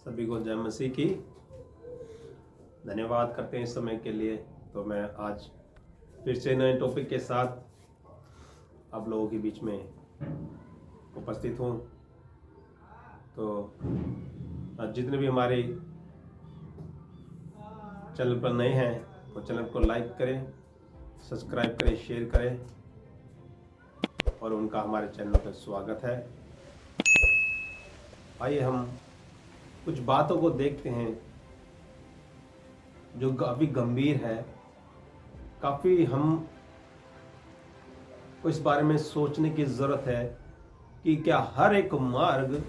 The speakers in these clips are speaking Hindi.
सभी को जय मसीह की। धन्यवाद करते हैं इस समय के लिए। तो मैं आज फिर से नए टॉपिक के साथ आप लोगों के बीच में उपस्थित हूँ। तो जितने भी हमारे चैनल पर नए हैं वो चैनल को लाइक करें, सब्सक्राइब करें, शेयर करें और उनका हमारे चैनल पर स्वागत है। आइए हम कुछ बातों को देखते हैं जो काफ़ी गंभीर है। काफ़ी हम को इस बारे में सोचने की ज़रूरत है कि क्या हर एक मार्ग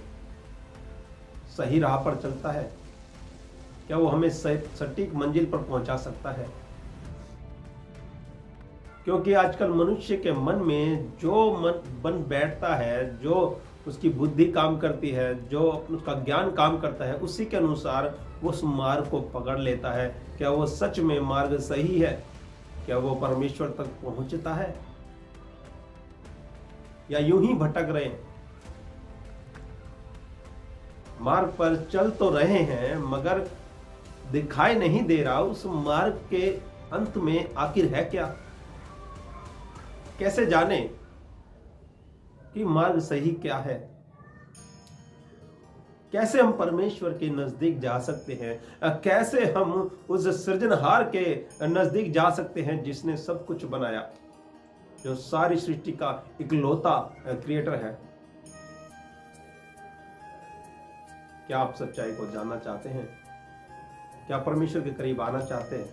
सही राह पर चलता है? क्या वो हमें सटीक मंजिल पर पहुंचा सकता है? क्योंकि आजकल मनुष्य के मन में जो मन बन बैठता है, जो उसकी बुद्धि काम करती है, जो उसका ज्ञान काम करता है, उसी के अनुसार वो उस मार्ग को पकड़ लेता है। क्या वो सच में मार्ग सही है? क्या वो परमेश्वर तक पहुंचता है या यूं ही भटक रहे हैं? मार्ग पर चल तो रहे हैं मगर दिखाई नहीं दे रहा उस मार्ग के अंत में आखिर है क्या? कैसे जाने कि मार्ग सही क्या है? कैसे हम परमेश्वर के नजदीक जा सकते हैं? कैसे हम उस सृजनहार के नजदीक जा सकते हैं जिसने सब कुछ बनाया, जो सारी सृष्टि का इकलौता क्रिएटर है? क्या आप सच्चाई को जानना चाहते हैं? क्या परमेश्वर के करीब आना चाहते हैं?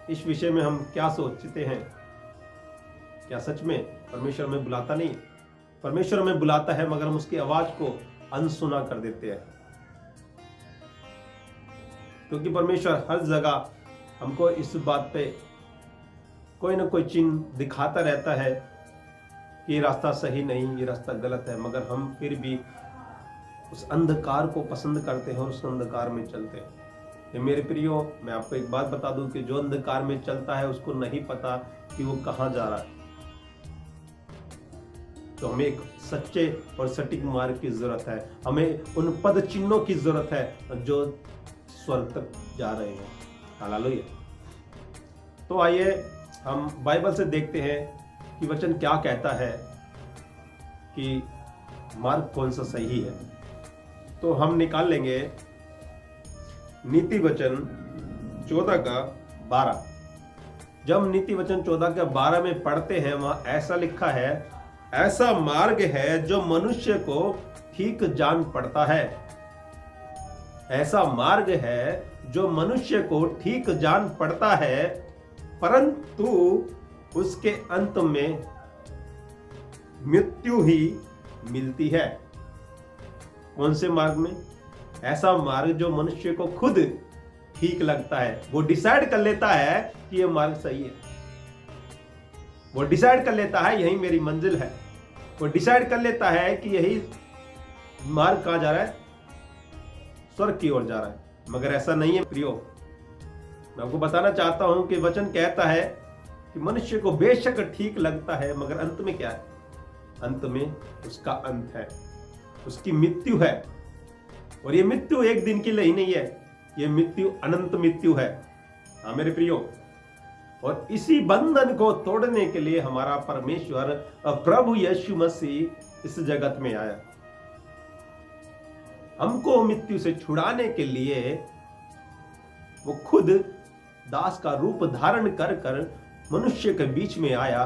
इस विषय में हम क्या सोचते हैं? क्या सच में परमेश्वर हमें बुलाता नहीं? परमेश्वर हमें बुलाता है मगर हम उसकी आवाज को अनसुना कर देते हैं। क्योंकि परमेश्वर हर जगह हमको इस बात पे कोई ना कोई चिन्ह दिखाता रहता है कि ये रास्ता सही नहीं, ये रास्ता गलत है, मगर हम फिर भी उस अंधकार को पसंद करते हैं और उस अंधकार में चलते हैं। ये मेरे प्रियो, मैं आपको एक बात बता दूं कि जो अंधकार में चलता है उसको नहीं पता कि वो कहां जा रहा है। तो हमें एक सच्चे और सटीक मार्ग की जरूरत है। हमें उन पद चिन्हों की जरूरत है जो स्वर्ग तक जा रहे हैं। हालेलुया। तो आइए हम बाइबल से देखते हैं कि वचन क्या कहता है कि मार्ग कौन सा सही है। तो हम निकाल लेंगे नीति वचन 14 का 12। जब हम नीति वचन 14 का 12 में पढ़ते हैं, वहां ऐसा लिखा है, ऐसा मार्ग है जो मनुष्य को ठीक जान पड़ता है। ऐसा मार्ग है जो मनुष्य को ठीक जान पड़ता है, परंतु उसके अंत में मृत्यु ही मिलती है। कौन से मार्ग में? ऐसा मार्ग जो मनुष्य को खुद ठीक लगता है। वो डिसाइड कर लेता है कि ये मार्ग सही है। वो डिसाइड कर लेता है यही मेरी मंजिल है। वो डिसाइड कर लेता है कि यही मार्ग कहां जा रहा है? स्वर्ग की ओर जा रहा है। मगर ऐसा नहीं है प्रियो। मैं आपको बताना चाहता हूं कि वचन कहता है कि मनुष्य को बेशक ठीक लगता है, मगर अंत में क्या है? अंत में उसका अंत है, उसकी मृत्यु है। और ये मृत्यु एक दिन के लिए ही नहीं है, ये मृत्यु अनंत मृत्यु है। हाँ मेरे प्रियो, और इसी बंधन को तोड़ने के लिए हमारा परमेश्वर प्रभु यीशु मसीह इस जगत में आया। हमको मृत्यु से छुड़ाने के लिए वो खुद दास का रूप धारण कर कर मनुष्य के बीच में आया,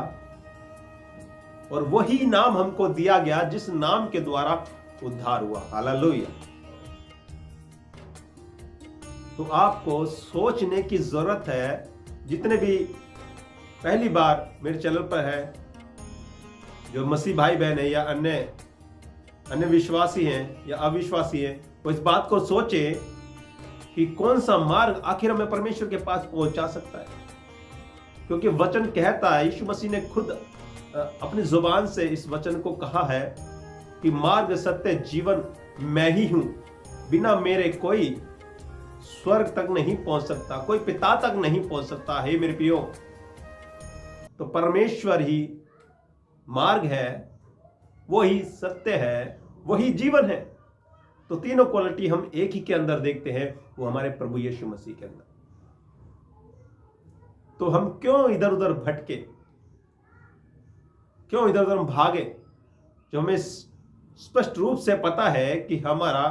और वही नाम हमको दिया गया जिस नाम के द्वारा उद्धार हुआ। हालेलुया। तो आपको सोचने की जरूरत है। जितने भी पहली बार मेरे चैनल पर है, जो मसीह भाई बहन है या अन्य विश्वासी हैं या अविश्वासी हैं, वो इस बात को सोचे कि कौन सा मार्ग आखिर हमें परमेश्वर के पास पहुंचा सकता है। क्योंकि वचन कहता है, यीशु मसीह ने खुद अपनी जुबान से इस वचन को कहा है कि मार्ग, सत्य, जीवन मैं ही हूं। बिना मेरे कोई स्वर्ग तक नहीं पहुंच सकता, कोई पिता तक नहीं पहुंच सकता है मेरे प्रियो। तो परमेश्वर ही मार्ग है, वही सत्य है, वही जीवन है। तो तीनों क्वालिटी हम एक ही के अंदर देखते हैं, वो हमारे प्रभु यीशु मसीह के अंदर। तो हम क्यों इधर उधर भटके, क्यों इधर उधर भागे, जो हमें स्पष्ट रूप से पता है कि हमारा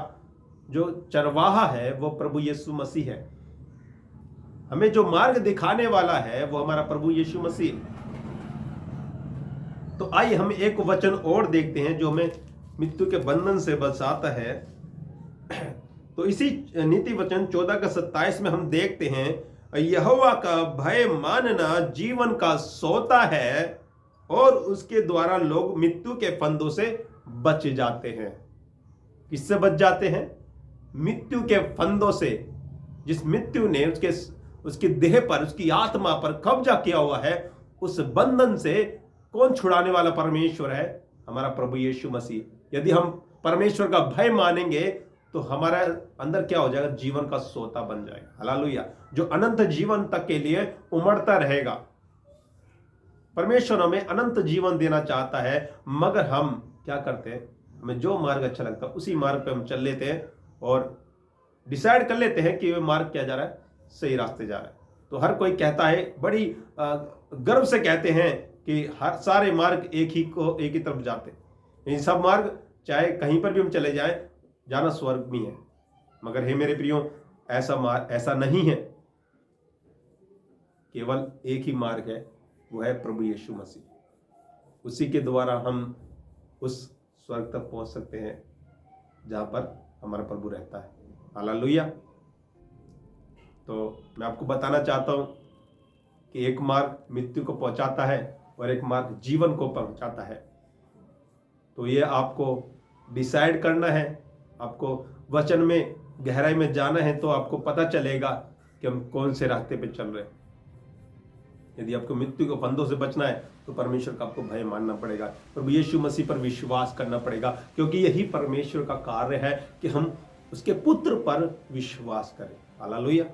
जो चरवाहा है वो प्रभु यीशु मसीह है, हमें जो मार्ग दिखाने वाला है वो हमारा प्रभु यीशु मसीह है। तो आइए हम एक वचन और देखते हैं जो हमें मृत्यु के बंधन से बचाता है। तो इसी नीति वचन 14:27 में हम देखते हैं, यहोवा का भय मानना जीवन का सोता है और उसके द्वारा लोग मृत्यु के फंदों से बच जाते हैं। किससे बच जाते हैं? मृत्यु के फंदों से। जिस मृत्यु ने उसकी देह पर, उसकी आत्मा पर कब्जा किया हुआ है, उस बंधन से कौन छुड़ाने वाला? परमेश्वर है, हमारा प्रभु यीशु मसीह। यदि हम परमेश्वर का भय मानेंगे तो हमारा अंदर क्या हो जाएगा? जीवन का सोता बन जाएगा। हालेलुया। जो अनंत जीवन तक के लिए उमड़ता रहेगा। परमेश्वर हमें अनंत जीवन देना चाहता है, मगर हम क्या करते हैं? हमें जो मार्ग अच्छा लगता है उसी मार्ग पे हम चल लेते हैं और डिसाइड कर लेते हैं कि वह मार्ग क्या जा रहा है, सही रास्ते जा रहा है। तो हर कोई कहता है, बड़ी गर्व से कहते हैं कि हर सारे मार्ग एक ही तरफ जाते हैं। इन सब मार्ग चाहे कहीं पर भी हम चले जाएं, जाना स्वर्ग में है। मगर हे मेरे प्रियो, ऐसा नहीं है। केवल एक ही मार्ग है, वो है प्रभु यीशु मसीह। उसी के द्वारा हम उस स्वर्ग तक पहुंच सकते हैं जहां पर हमारा प्रभु रहता है। हालेलुया। तो मैं आपको बताना चाहता हूं कि एक मार्ग मृत्यु को पहुंचाता है और एक मार्ग जीवन को पहुंचाता है। तो ये आपको डिसाइड करना है, आपको वचन में गहराई में जाना है, तो आपको पता चलेगा कि हम कौन से रास्ते पे चल रहे हैं। यदि आपको मृत्यु के फंदों से बचना है तो परमेश्वर का आपको भय मानना पड़ेगा, प्रभु यीशु मसीह पर विश्वास करना पड़ेगा, क्योंकि यही परमेश्वर का कार्य है कि हम उसके पुत्र पर विश्वास करें। हालेलुया।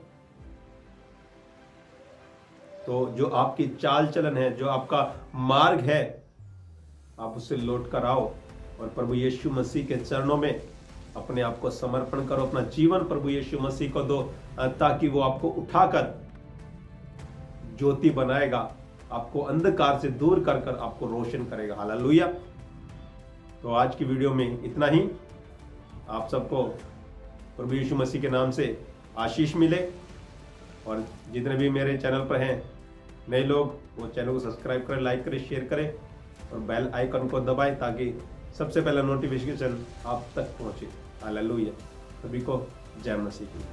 तो जो आपकी चाल चलन है, जो आपका मार्ग है, आप उससे लौट कर आओ और प्रभु यीशु मसीह के चरणों में अपने आप को समर्पण करो। अपना जीवन प्रभु यीशु मसीह को दो, ताकि वो आपको उठाकर ज्योति बनाएगा, आपको अंधकार से दूर कर कर आपको रोशन करेगा। हालेलुया। तो आज की वीडियो में इतना ही। आप सबको प्रभु यीशु मसीह के नाम से आशीष मिले, और जितने भी मेरे चैनल पर हैं नए लोग, वो चैनल को सब्सक्राइब करें, लाइक करें, शेयर करें और बेल आइकन को दबाएं, ताकि सबसे पहला नोटिफिकेशन आप तक पहुंचे। हालेलुया। सभी को जय मसीह की।